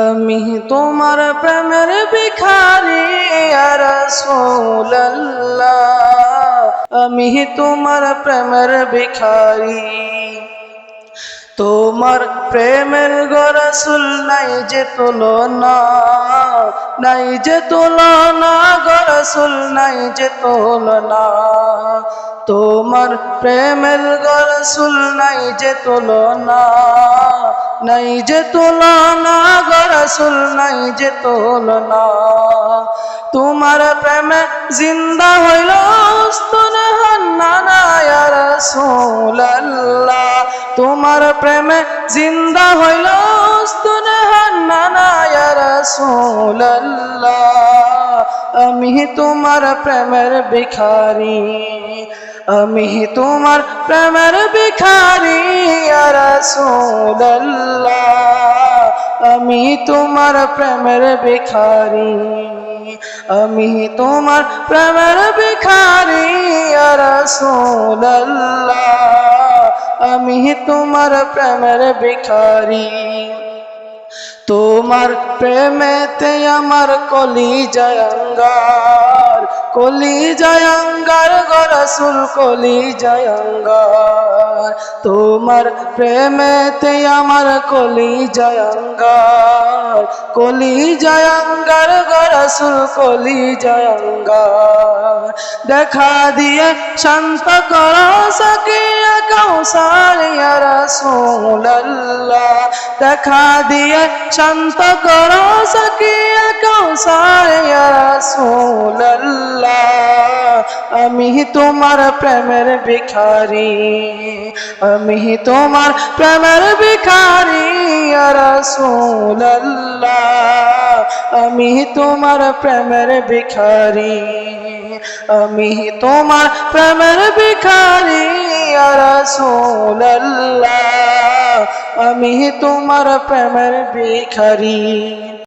আমি তোমার প্রেমের ভিখারি ইয়া রাসূলুল্লাহ, আমি তোমার প্রেমের ভিখারি। তোমার প্রেমের গো রাসূল নাই যে তুলনা, নাই যে তুলনা গো রাসূল নাই যে তুলনা। তোমার প্রেমের গো রাসূল নাই যে তুলনা, নাই যে তুলনা গো রাসূল নাই যে তুলনা। তোমার প্রেমে জিন্দা হইল উস্তুনে হান্নানা ইয়া রাসূলুল্লাহ, তোমার প্রেমে জিন্দা হইল উস্তুনে হান্নানা ইয়া রাসূলুল্লাহ। আমি তোমার প্রেমের ভিখারি, আমি তোমার প্রেমের ভিখারি ইয়া রাসূলুল্লাহ, আমি তোমার প্রেমের ভিখারি, আমি তোমার প্রেমের ভিখারি ইয়া রাসূলুল্লাহ, আমি তোমার প্রেমের ভিখারি। তোমার প্রেমেতে আমার কলিজায় আঙ্গার, কলিজায় আঙ্গার গো রাসূল কলিজায় আঙ্গার। তোমার প্রেমেতে আমার কলিজায় আঙ্গার, কলিজায় আঙ্গার গো রাসূল কলিজায় আঙ্গার। দেখা দিয়ে শান্ত করো সাকিয়া কাউসার ইয়া রাসূলুল্লাহ, দেখা দিয়ে শান্ত করো সাকিয়া কাউসার ইয়া রাসূলুল্লাহ। আমি তোমার প্রেমের ভিখারি, আমি তোমার প্রেমের ভিখারি ইয়া রাসূলুল্লাহ, আমি তোমার প্রেমের ভিখারি, আমি তোমার প্রেমের ভিখারি ইয়া রাসূলুল্লাহ, আমি তোমার প্রেমের ভিখারি।